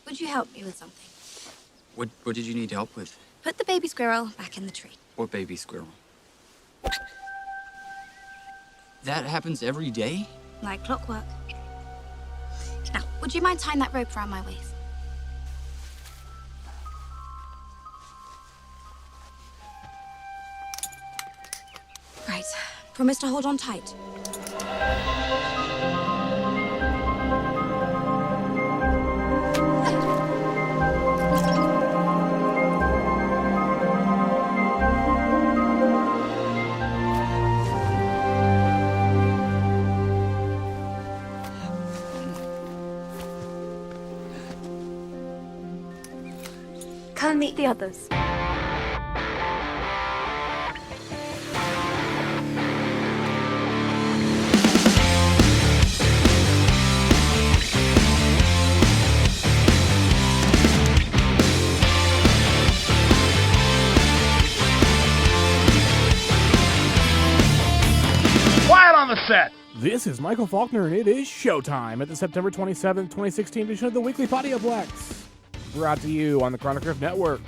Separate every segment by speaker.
Speaker 1: would you help me with something?
Speaker 2: What did you need help with?
Speaker 1: Put the baby squirrel back in the tree.
Speaker 2: What baby squirrel? That happens every day?
Speaker 1: Like clockwork. Now, would you mind tying that rope around my waist? Right. Promise to hold on tight. Come meet the others.
Speaker 3: Quiet on the set!
Speaker 4: This is Michael Faulkner, and it is showtime at the September 27th, 2016 edition of the Weekly Podioplex. Brought to you on the Chronograph Network.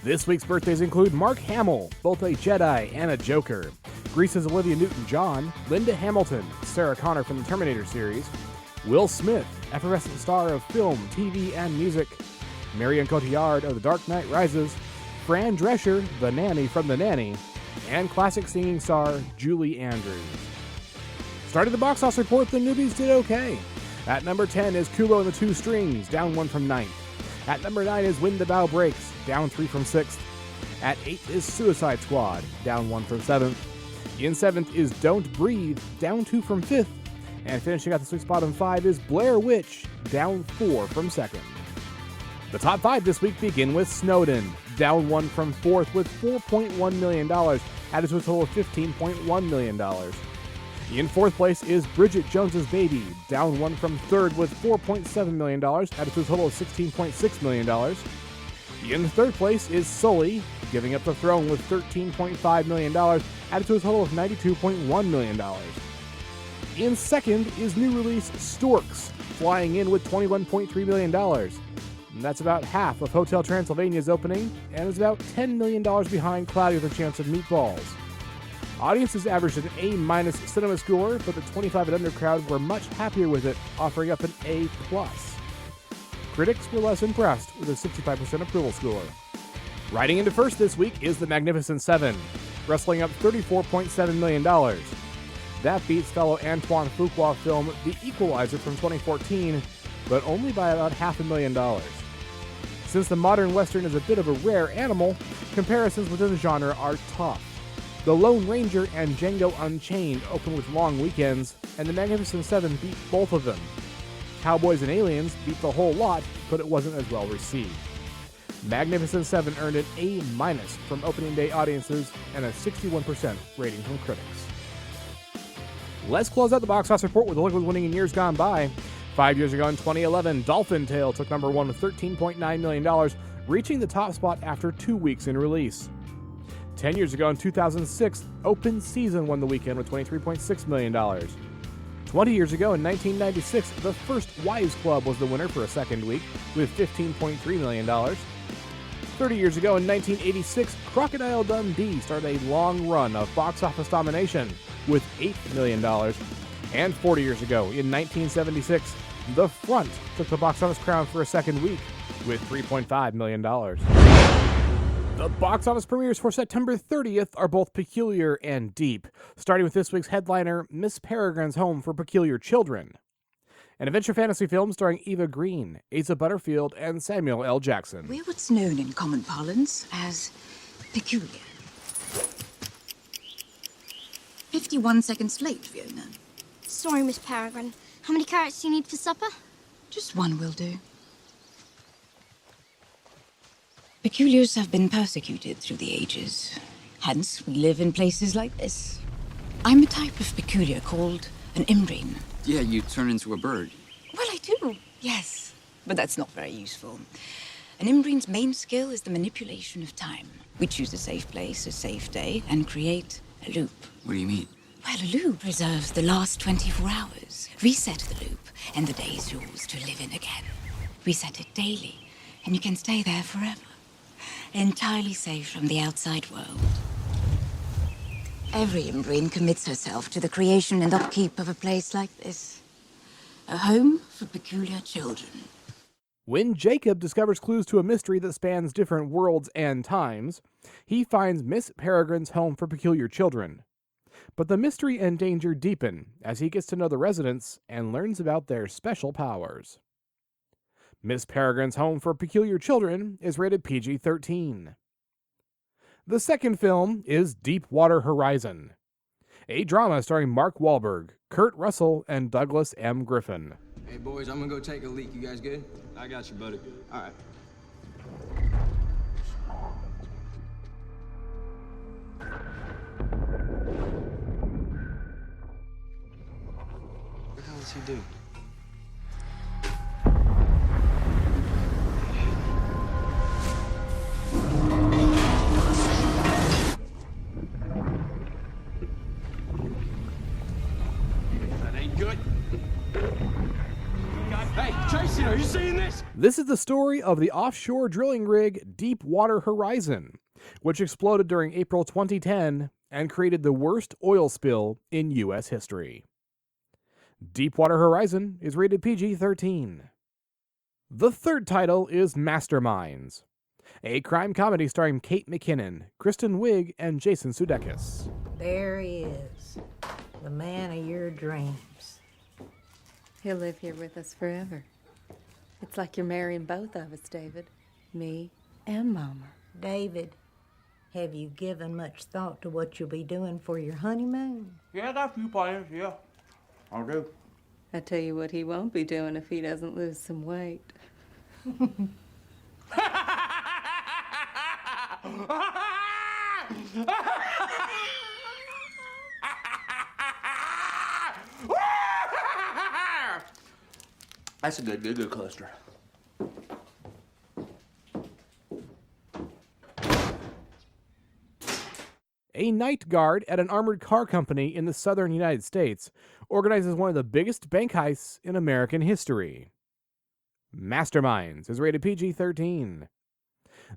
Speaker 4: This week's birthdays include Mark Hamill, both a Jedi and a Joker, Grease's Olivia Newton-John, Linda Hamilton, Sarah Connor from the Terminator series, Will Smith, effervescent star of film, TV, and music, Marion Cotillard of The Dark Knight Rises, Fran Drescher, the nanny from The Nanny, and classic singing star Julie Andrews. Starting the box office report, the newbies did okay. At number 10 is Kubo and the Two Strings, down 1 from 9th. At number 9 is When the Bow Breaks, down 3 from 6th. At 8th is Suicide Squad, down 1 from 7th. In 7th is Don't Breathe, down 2 from 5th. And finishing at the sweet spot on 5 is Blair Witch, down 4 from 2nd. The top 5 this week begin with Snowden, down 1 from 4th with $4.1 million, added to a total of $15.1 million. In 4th place is Bridget Jones's Baby, down 1 from 3rd with $4.7 million, added to a total of $16.6 million. In 3rd place is Sully, giving up the throne with $13.5 million, added to a total of $92.1 million. In 2nd is new release Storks, flying in with $21.3 million. And that's about half of Hotel Transylvania's opening, and is about $10 million behind Cloudy with a Chance of Meatballs. Audiences averaged an A- cinema score, but the 25 and under crowd were much happier with it, offering up an A+. Critics were less impressed with a 65% approval score. Riding into first this week is The Magnificent Seven, wrestling up $34.7 million. That beats fellow Antoine Fuqua film The Equalizer from 2014, but only by about $500,000. Since the modern Western is a bit of a rare animal, comparisons within the genre are tough. The Lone Ranger and Django Unchained open with long weekends, and The Magnificent Seven beat both of them. Cowboys and Aliens beat the whole lot, but it wasn't as well received. Magnificent Seven earned an A- from opening day audiences and a 61% rating from critics. Let's close out the box office report with a look at what's winning in years gone by. 5 years ago in 2011, Dolphin Tale took number 1 with $13.9 million, reaching the top spot after 2 weeks in release. 10 years ago in 2006, Open Season won the weekend with $23.6 million. 20 years ago in 1996, The First Wives Club was the winner for a second week with $15.3 million. 30 years ago in 1986, Crocodile Dundee started a long run of box office domination with $8 million. And 40 years ago in 1976, The Front took the box office crown for a second week with $3.5 million. The box office premieres for September 30th are both peculiar and deep, starting with this week's headliner, Miss Peregrine's Home for Peculiar Children, an adventure fantasy film starring Eva Green, Asa Butterfield, and Samuel L. Jackson.
Speaker 5: We're what's known in common parlance as peculiar. 51 seconds late, Fiona.
Speaker 6: Sorry, Miss Peregrine. How many carrots do you need for supper?
Speaker 5: Just one will do. Peculiars have been persecuted through the ages. Hence, we live in places like this. I'm a type of peculiar called an imbrine.
Speaker 2: Yeah, you turn into a bird.
Speaker 5: Well, I do, yes. But that's not very useful. An imbrine's main skill is the manipulation of time. We choose a safe place, a safe day, and create a loop.
Speaker 2: What do you mean?
Speaker 5: Well, a loop preserves the last 24 hours. Reset the loop, and the day is yours to live in again. Reset it daily, And you can stay there forever, entirely safe from the outside world. Every Imbrine commits herself to the creation and upkeep of a place like this. A home for peculiar children.
Speaker 4: When Jacob discovers clues to a mystery that spans different worlds and times, he finds Miss Peregrine's home for peculiar children. But the mystery and danger deepen as he gets to know the residents and learns about their special powers. Miss Peregrine's Home for Peculiar Children is rated PG-13. The second film is Deepwater Horizon, a drama starring Mark Wahlberg, Kurt Russell, and Douglas M. Griffin.
Speaker 3: Hey, boys, I'm gonna go take a leak. You guys good?
Speaker 7: I got you, buddy.
Speaker 3: All right.
Speaker 7: What the hell does he do? That ain't good. Hey, Tracy, are you seeing this?
Speaker 4: This is the story of the offshore drilling rig Deepwater Horizon, which exploded during April 2010 and created the worst oil spill in U.S. history. Deepwater Horizon is rated PG-13. The third title is Masterminds, a crime comedy starring Kate McKinnon, Kristen Wiig, and Jason Sudeikis.
Speaker 8: There he is, the man of your dreams.
Speaker 9: He'll live here with us forever. It's like you're marrying both of us, David. Me and Mama.
Speaker 8: David, have you given much thought to what you'll be doing for your honeymoon?
Speaker 10: Yeah, I got a few plans, yeah. I'll do.
Speaker 9: I tell you what he won't be doing if he doesn't lose some weight.
Speaker 10: That's a good cluster.
Speaker 4: A night guard at an armored car company in the southern United States organizes one of the biggest bank heists in American history. Masterminds is rated PG-13.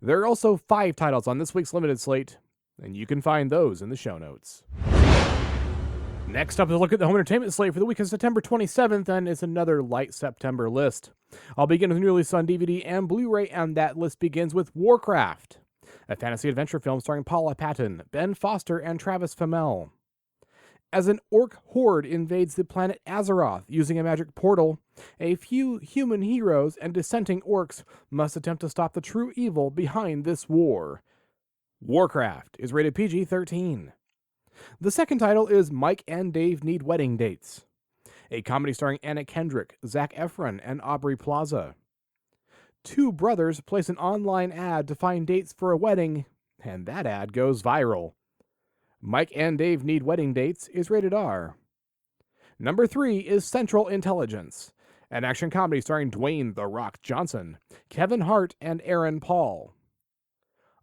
Speaker 4: There are also 5 titles on this week's limited slate, and you can find those in the show notes. Next up is a look at the home entertainment slate for the week of September 27th, and it's another light September list. I'll begin with new release on DVD and Blu-ray, and that list begins with Warcraft, a fantasy adventure film starring Paula Patton, Ben Foster, and Travis Fimmel. As an orc horde invades the planet Azeroth using a magic portal, a few human heroes and dissenting orcs must attempt to stop the true evil behind this war. Warcraft is rated PG-13. The second title is Mike and Dave Need Wedding Dates, a comedy starring Anna Kendrick, Zac Efron, and Aubrey Plaza. 2 brothers place an online ad to find dates for a wedding, and that ad goes viral. Mike and Dave Need Wedding Dates is rated R. Number 3 is Central Intelligence, an action comedy starring Dwayne "The Rock" Johnson, Kevin Hart, and Aaron Paul.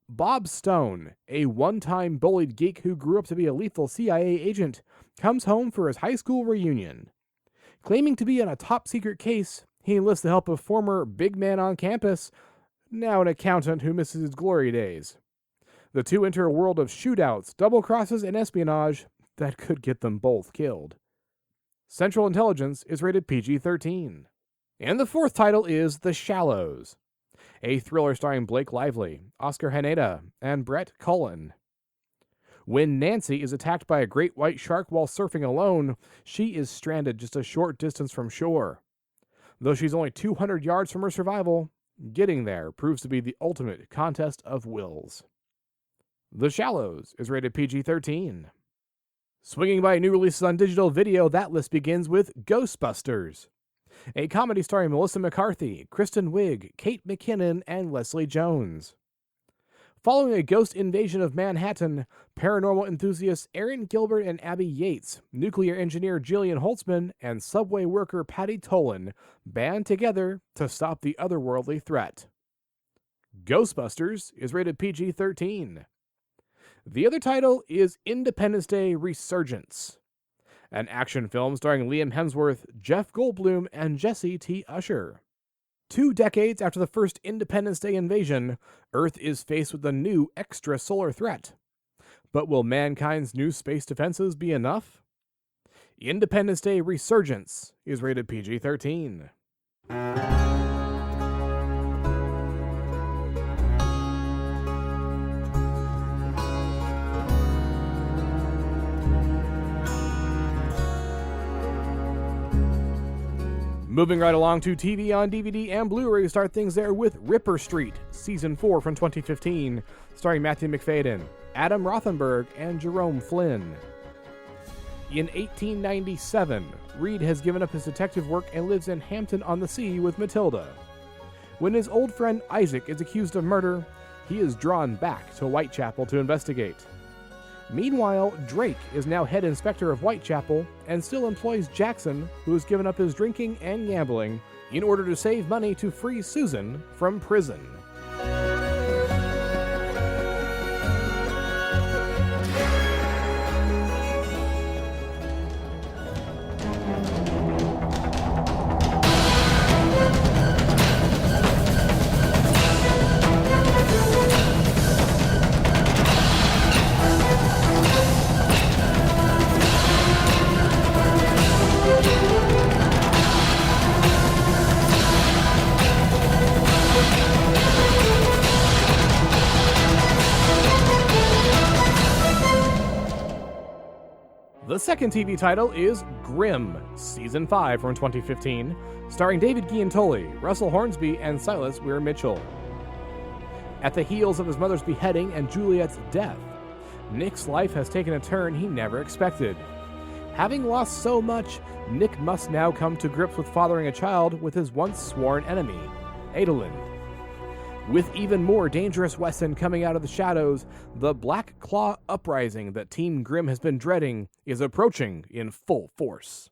Speaker 4: Bob Stone, a one-time bullied geek who grew up to be a lethal CIA agent, comes home for his high school reunion. Claiming to be on a top-secret case, he enlists the help of former big man on campus, now an accountant who misses his glory days. The two enter a world of shootouts, double crosses, and espionage that could get them both killed. Central Intelligence is rated PG-13. And the fourth title is The Shallows, a thriller starring Blake Lively, Oscar Haneda, and Brett Cullen. When Nancy is attacked by a great white shark while surfing alone, she is stranded just a short distance from shore. Though she's only 200 yards from her survival, getting there proves to be the ultimate contest of wills. The Shallows is rated PG-13. Swinging by new releases on digital video, that list begins with Ghostbusters, a comedy starring Melissa McCarthy, Kristen Wiig, Kate McKinnon, and Leslie Jones. Following a ghost invasion of Manhattan, paranormal enthusiasts Aaron Gilbert and Abby Yates, nuclear engineer Jillian Holtzman, and subway worker Patty Tolan band together to stop the otherworldly threat. Ghostbusters is rated PG-13. The other title is Independence Day Resurgence, an action film starring Liam Hemsworth, Jeff Goldblum, and Jesse T. Usher. 2 decades after the first Independence Day invasion, Earth is faced with a new extrasolar threat. But will mankind's new space defenses be enough? Independence Day Resurgence is rated PG-13. Moving right along to TV on DVD and Blu-ray, start things there with Ripper Street, Season 4 from 2015, starring Matthew McFadyen, Adam Rothenberg, and Jerome Flynn. In 1897, Reed has given up his detective work and lives in Hampton-on-the-Sea with Matilda. When his old friend Isaac is accused of murder, he is drawn back to Whitechapel to investigate. Meanwhile, Drake is now head inspector of Whitechapel and still employs Jackson, who has given up his drinking and gambling in order to save money to free Susan from prison. The second TV title is Grimm, Season 5 from 2015, starring David Giantoli, Russell Hornsby, and Silas Weir-Mitchell. At the heels of his mother's beheading and Juliet's death, Nick's life has taken a turn he never expected. Having lost so much, Nick must now come to grips with fathering a child with his once sworn enemy, Adolin. With even more dangerous Wesson coming out of the shadows, the Black Claw uprising that Team Grimm has been dreading is approaching in full force.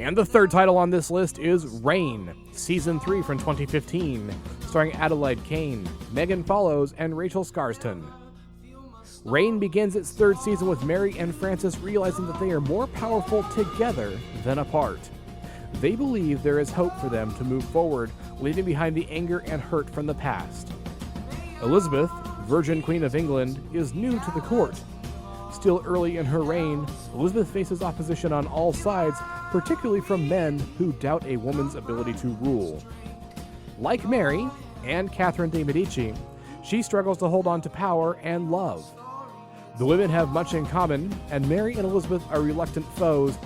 Speaker 4: And the third title on this list is Rain, Season 3 from 2015, starring Adelaide Kane, Megan Follows, and Rachel Scarston. Rain begins its third season with Mary and Francis realizing that they are more powerful together than apart. They believe there is hope for them to move forward, leaving behind the anger and hurt from the past. Elizabeth, Virgin Queen of England, is new to the court. Still early in her reign, Elizabeth faces opposition on all sides, particularly from men who doubt a woman's ability to rule. Like Mary and Catherine de' Medici, she struggles to hold on to power and love. The women have much in common, and Mary and Elizabeth are reluctant foes,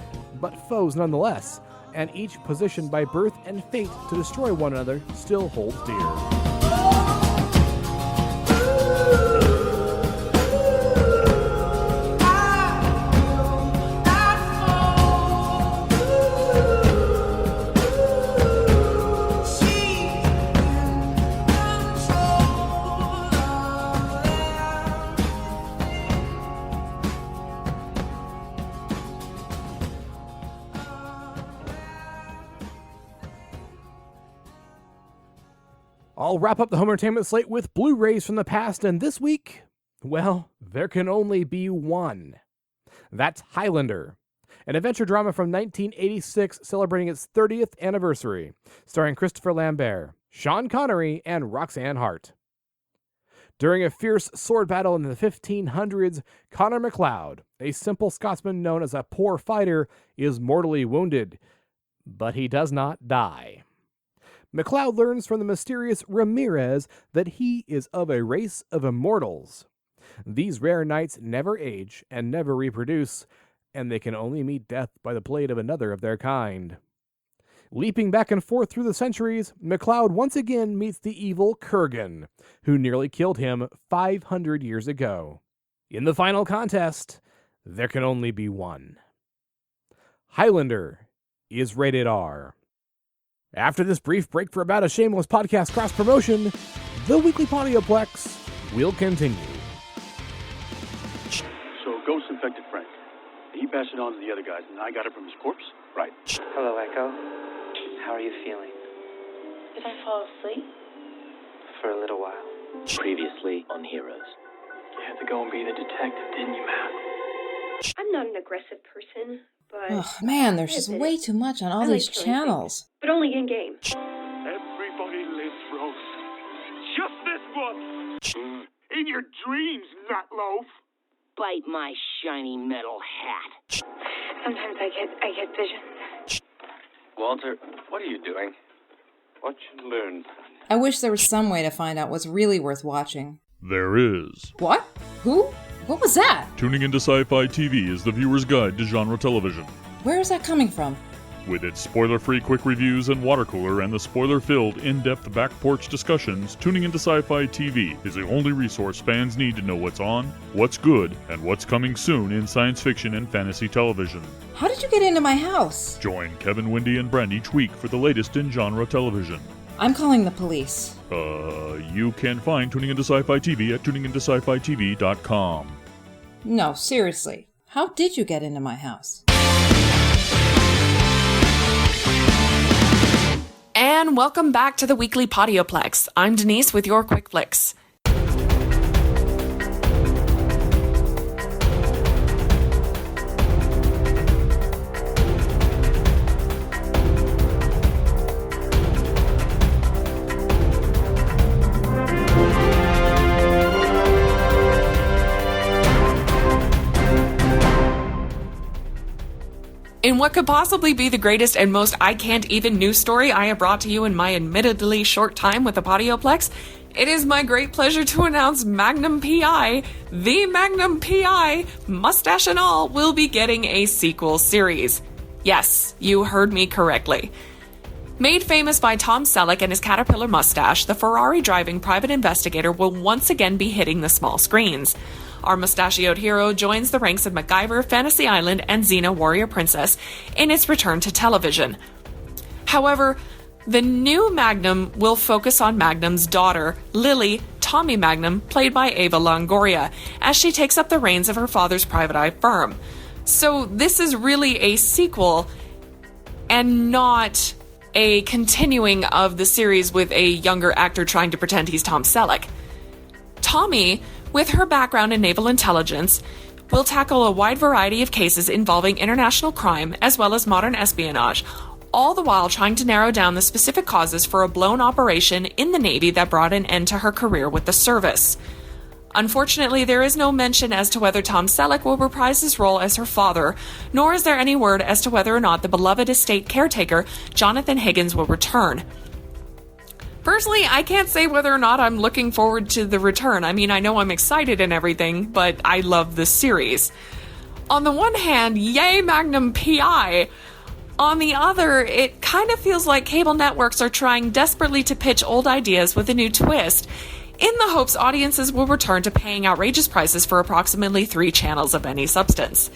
Speaker 4: but foes nonetheless, and each positioned by birth and fate to destroy one another still holds dear. I'll wrap up the home entertainment slate with Blu-rays from the past, and this week, well, there can only be one. That's Highlander, an adventure drama from 1986 celebrating its 30th anniversary, starring Christopher Lambert, Sean Connery, and Roxanne Hart. During a fierce sword battle in the 1500s, Connor MacLeod, a simple Scotsman known as a poor fighter, is mortally wounded, but he does not die. MacLeod learns from the mysterious Ramirez that he is of a race of immortals. These rare knights never age and never reproduce, and they can only meet death by the blade of another of their kind. Leaping back and forth through the centuries, MacLeod once again meets the evil Kurgan, who nearly killed him 500 years ago. In the final contest, there can only be one. Highlander is rated R. After this brief break for About a Shameless Podcast cross-promotion, the Weekly Podioplex will continue.
Speaker 11: So Ghost infected Frank. He passed it on to the other guys, and I got it from his corpse? Right.
Speaker 12: Hello, Echo. How are you feeling?
Speaker 13: Did I fall asleep?
Speaker 12: For a little while.
Speaker 14: Previously on Heroes.
Speaker 11: You had to go and be the detective, didn't you, Matt?
Speaker 13: I'm not an aggressive person, but...
Speaker 15: Oh, man, there's just way too much on all these channels.
Speaker 13: But only in-game.
Speaker 7: Everybody lives, Rose. Just this once. In your dreams, Nutloaf.
Speaker 14: Bite my shiny metal hat.
Speaker 13: Sometimes I get visions.
Speaker 10: Walter, what are you doing? What you learn?
Speaker 15: I wish there was some way to find out what's really worth watching.
Speaker 16: There is.
Speaker 15: What? Who? What was that?
Speaker 16: Tuning into SciFi TV is the viewer's guide to genre television.
Speaker 15: Where is that coming from?
Speaker 16: With its spoiler-free quick reviews and water cooler and the spoiler-filled in-depth back porch discussions, Tuning into Sci-Fi TV is the only resource fans need to know what's on, what's good, and what's coming soon in science fiction and fantasy television.
Speaker 15: How did you get into my house?
Speaker 16: Join Kevin, Wendy, and Brent each week for the latest in genre television.
Speaker 15: I'm calling the police.
Speaker 16: You can find Tuning into Sci-Fi TV at tuningintoscifitv.com.
Speaker 15: No, seriously. How did you get into my house?
Speaker 17: And welcome back to the Weekly Podioplex. I'm Denise with your Quick Flicks. In what could possibly be the greatest and most I can't even news story I have brought to you in my admittedly short time with the Podioplex, it is my great pleasure to announce Magnum P.I., the Magnum P.I., mustache and all, will be getting a sequel series. Yes, you heard me correctly. Made famous by Tom Selleck and his caterpillar mustache, the Ferrari-driving private investigator will once again be hitting the small screens. Our mustachioed hero joins the ranks of MacGyver, Fantasy Island, and Xena Warrior Princess in its return to television. However, the new Magnum will focus on Magnum's daughter, Lily, Tommy Magnum, played by Ava Longoria, as she takes up the reins of her father's private eye firm. So this is really a sequel and not a continuing of the series with a younger actor trying to pretend he's Tom Selleck. Tommy, with her background in naval intelligence, will tackle a wide variety of cases involving international crime as well as modern espionage, all the while trying to narrow down the specific causes for a blown operation in the Navy that brought an end to her career with the service. Unfortunately, there is no mention as to whether Tom Selleck will reprise his role as her father, nor is there any word as to whether or not the beloved estate caretaker, Jonathan Higgins, will return. Personally, I can't say whether or not I'm looking forward to the return. I mean, I know I'm excited and everything, but I love this series. On the one hand, yay Magnum P.I. On the other, it kind of feels like cable networks are trying desperately to pitch old ideas with a new twist, in the hopes audiences will return to paying outrageous prices for approximately 3 channels of any substance.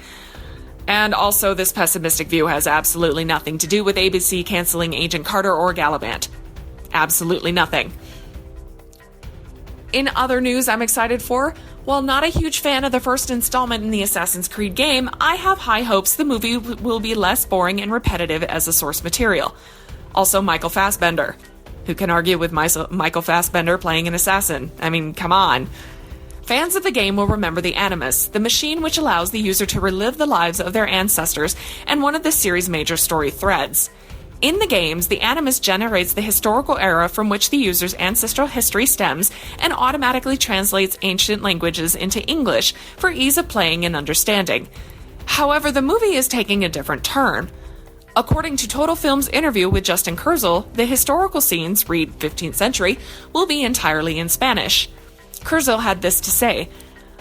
Speaker 17: And also, this pessimistic view has absolutely nothing to do with ABC canceling Agent Carter or Gallivant. Absolutely nothing. In other news I'm excited for, while not a huge fan of the first installment in the Assassin's Creed game, I have high hopes the movie will be less boring and repetitive as a source material. Also, Michael Fassbender. Who can argue with Michael Fassbender playing an assassin? I mean, come on. Fans of the game will remember the Animus, the machine which allows the user to relive the lives of their ancestors and one of the series' major story threads. In the games, the Animus generates the historical era from which the user's ancestral history stems and automatically translates ancient languages into English for ease of playing and understanding. However, the movie is taking a different turn. According to Total Film's interview with Justin Kurzel, the historical scenes, read 15th century, will be entirely in Spanish. Kurzel had this to say,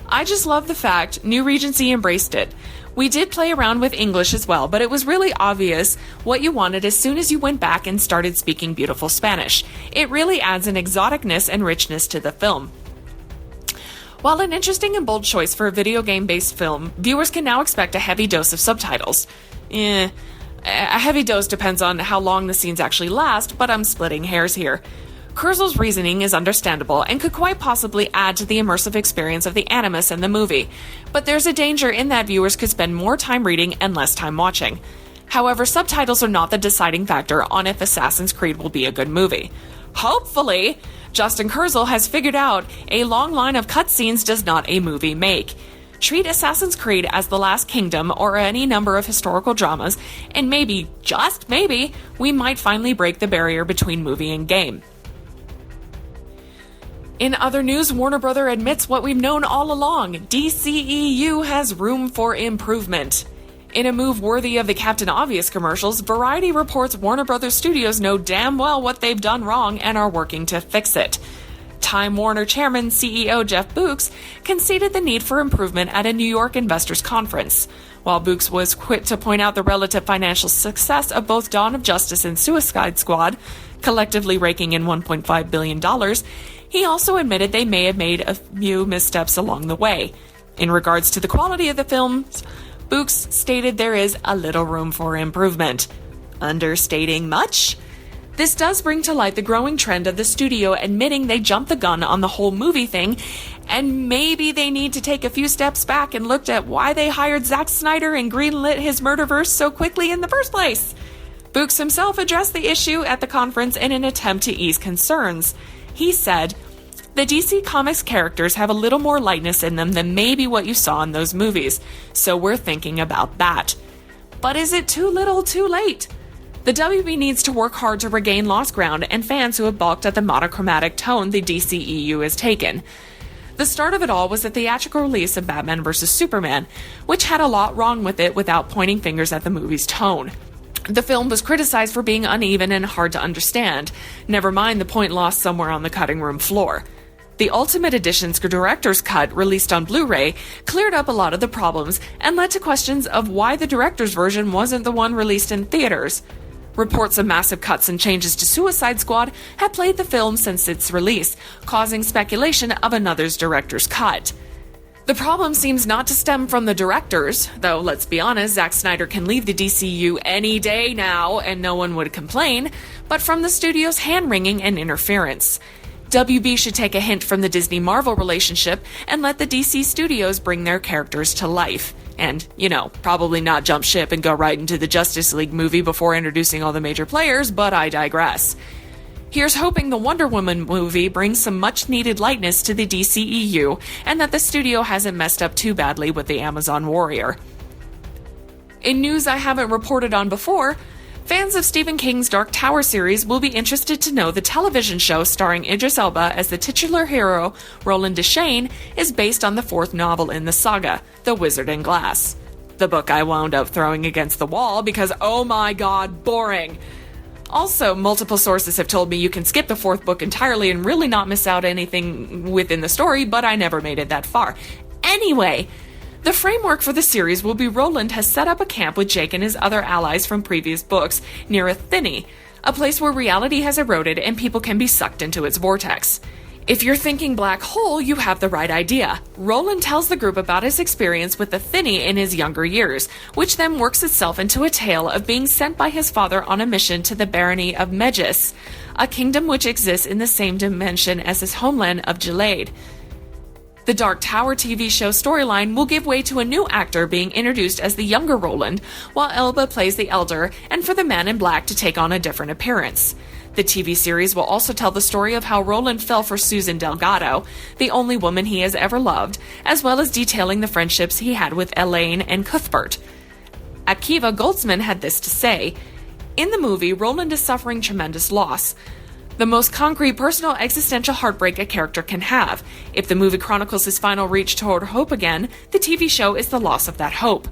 Speaker 17: "I just love the fact New Regency embraced it. We did play around with English as well, but it was really obvious what you wanted as soon as you went back and started speaking beautiful Spanish. It really adds an exoticness and richness to the film." While an interesting and bold choice for a video game-based film, viewers can now expect a heavy dose of subtitles. A heavy dose depends on how long the scenes actually last, but I'm splitting hairs here. Kurzel's reasoning is understandable and could quite possibly add to the immersive experience of the animus and the movie, but there's a danger in that viewers could spend more time reading and less time watching. However, subtitles are not the deciding factor on if Assassin's Creed will be a good movie. Hopefully, Justin Kurzel has figured out a long line of cutscenes does not a movie make. Treat Assassin's Creed as The Last Kingdom or any number of historical dramas, and maybe, just maybe, we might finally break the barrier between movie and game. In other news, Warner Bros. Admits what we've known all along: DCEU has room for improvement. In a move worthy of the Captain Obvious commercials, Variety reports Warner Bros. Studios know damn well what they've done wrong and are working to fix it. Time Warner Chairman CEO Jeff Books conceded the need for improvement at a New York investors conference. While Books was quick to point out the relative financial success of both Dawn of Justice and Suicide Squad, collectively raking in $1.5 billion, he also admitted they may have made a few missteps along the way. In regards to the quality of the films, Books stated there is a little room for improvement. Understating much? This does bring to light the growing trend of the studio admitting they jumped the gun on the whole movie thing, and maybe they need to take a few steps back and look at why they hired Zack Snyder and greenlit his murderverse so quickly in the first place. Books himself addressed the issue at the conference in an attempt to ease concerns. He said, "The DC Comics characters have a little more lightness in them than maybe what you saw in those movies, so we're thinking about that. But is it too little, too late? The WB needs to work hard to regain lost ground and fans who have balked at the monochromatic tone the DCEU has taken." The start of it all was the theatrical release of Batman vs. Superman, which had a lot wrong with it without pointing fingers at the movie's tone. The film was criticized for being uneven and hard to understand, never mind the point lost somewhere on the cutting room floor. The Ultimate Edition's director's cut, released on Blu-ray, cleared up a lot of the problems and led to questions of why the director's version wasn't the one released in theaters. Reports of massive cuts and changes to Suicide Squad have plagued the film since its release, causing speculation of another director's cut. The problem seems not to stem from the directors, though let's be honest, Zack Snyder can leave the DCU any day now and no one would complain, but from the studio's hand-wringing and interference. WB should take a hint from the Disney-Marvel relationship and let the DC studios bring their characters to life. And, probably not jump ship and go right into the Justice League movie before introducing all the major players, but I digress. Here's hoping the Wonder Woman movie brings some much-needed lightness to the DCEU and that the studio hasn't messed up too badly with the Amazon Warrior. In news I haven't reported on before, fans of Stephen King's Dark Tower series will be interested to know the television show starring Idris Elba as the titular hero, Roland Deschain, is based on the fourth novel in the saga, The Wizard in Glass. The book I wound up throwing against the wall because, oh my god, boring! Also, multiple sources have told me you can skip the fourth book entirely and really not miss out anything within the story, but I never made it that far. Anyway, the framework for the series will be Roland has set up a camp with Jake and his other allies from previous books near Athene, a place where reality has eroded and people can be sucked into its vortex. If you're thinking black hole, you have the right idea. Roland tells the group about his experience with Athene in his younger years, which then works itself into a tale of being sent by his father on a mission to the barony of Megis, a kingdom which exists in the same dimension as his homeland of Gilead. The Dark Tower TV show storyline will give way to a new actor being introduced as the younger Roland, while Elba plays the elder, and for the Man in Black to take on a different appearance. The TV series will also tell the story of how Roland fell for Susan Delgado, the only woman he has ever loved, as well as detailing the friendships he had with Elaine and Cuthbert. Akiva Goldsman had this to say, "In the movie, Roland is suffering tremendous loss. The most concrete personal existential heartbreak a character can have. If the movie chronicles his final reach toward hope again, the TV show is the loss of that hope."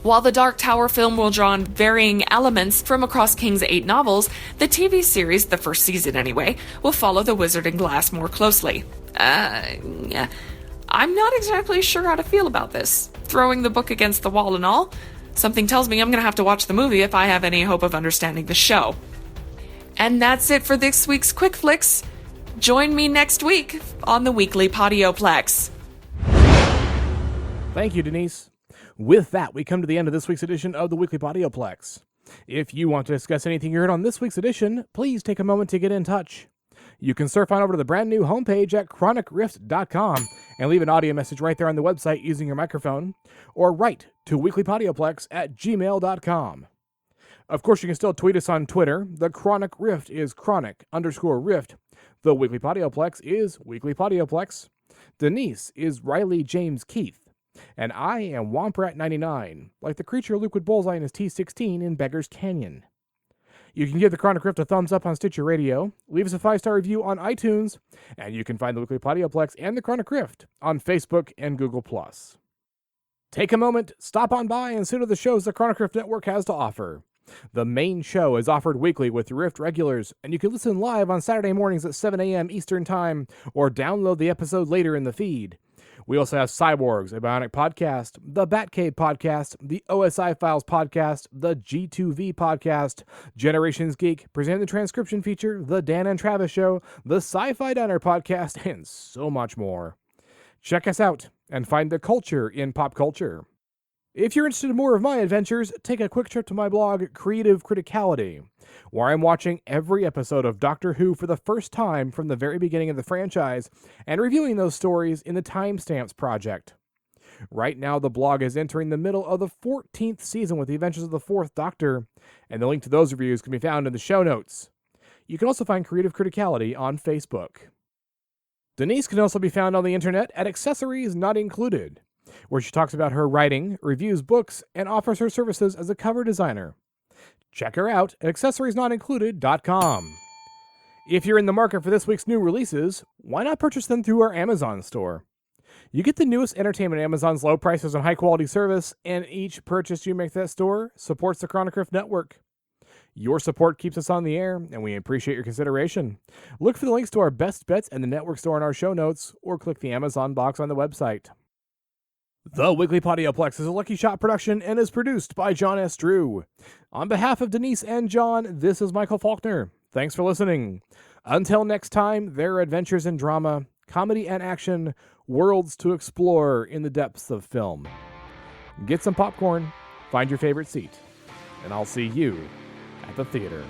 Speaker 17: While the Dark Tower film will draw on varying elements from across King's 8 novels, the TV series, the first season anyway, will follow The Wizard in Glass more closely. I'm not exactly sure how to feel about this. Throwing the book against the wall and all. Something tells me I'm going to have to watch the movie if I have any hope of understanding the show. And that's it for this week's Quick Flicks. Join me next week on the Weekly Podioplex.
Speaker 4: Thank you, Denise. With that, we come to the end of this week's edition of the Weekly Podioplex. If you want to discuss anything you heard on this week's edition, please take a moment to get in touch. You can surf on over to the brand new homepage at chronicrift.com and leave an audio message right there on the website using your microphone, or write to weeklypodioplex@gmail.com. Of course, you can still tweet us on Twitter. The Chronic Rift is chronic_rift. The Weekly Podioplex is Weekly Podioplex. Denise is Riley James Keith. And I am Womprat99, like the creature Luke would bullseye in his T-16 in Beggar's Canyon. You can give the Chronic Rift a thumbs up on Stitcher Radio, leave us a 5-star review on iTunes, and you can find the Weekly Podioplex and the Chronic Rift on Facebook and Google+. Take a moment, stop on by, and see what the shows the Chronic Rift Network has to offer. The main show is offered weekly with Rift regulars, and you can listen live on Saturday mornings at 7 a.m. Eastern Time, or download the episode later in the feed. We also have Cyborgs, a Bionic podcast, the Batcave podcast, the OSI Files podcast, the G2V podcast, Generations Geek, presenting the transcription feature, the Dan and Travis Show, the Sci-Fi Diner podcast, and so much more. Check us out and find the culture in pop culture. If you're interested in more of my adventures, take a quick trip to my blog, Creative Criticality, where I'm watching every episode of Doctor Who for the first time from the very beginning of the franchise and reviewing those stories in the Timestamps Project. Right now, the blog is entering the middle of the 14th season with the Adventures of the Fourth Doctor, and the link to those reviews can be found in the show notes. You can also find Creative Criticality on Facebook. Denise can also be found on the internet at Accessories Not Included, where she talks about her writing, reviews books, and offers her services as a cover designer. Check her out at accessoriesnotincluded.com. If you're in the market for this week's new releases, why not purchase them through our Amazon store? You get the newest entertainment at Amazon's low prices and high-quality service, and each purchase you make at that store supports the Chronic Rift Network. Your support keeps us on the air, and we appreciate your consideration. Look for the links to our best bets and the network store in our show notes, or click the Amazon box on the website. The Weekly Podioplex is a Lucky Shot production and is produced by John S. Drew. On behalf of Denise and John, this is Michael Faulkner. Thanks for listening. Until next time, there are adventures in drama, comedy and action, worlds to explore in the depths of film. Get some popcorn, find your favorite seat, and I'll see you at the theater.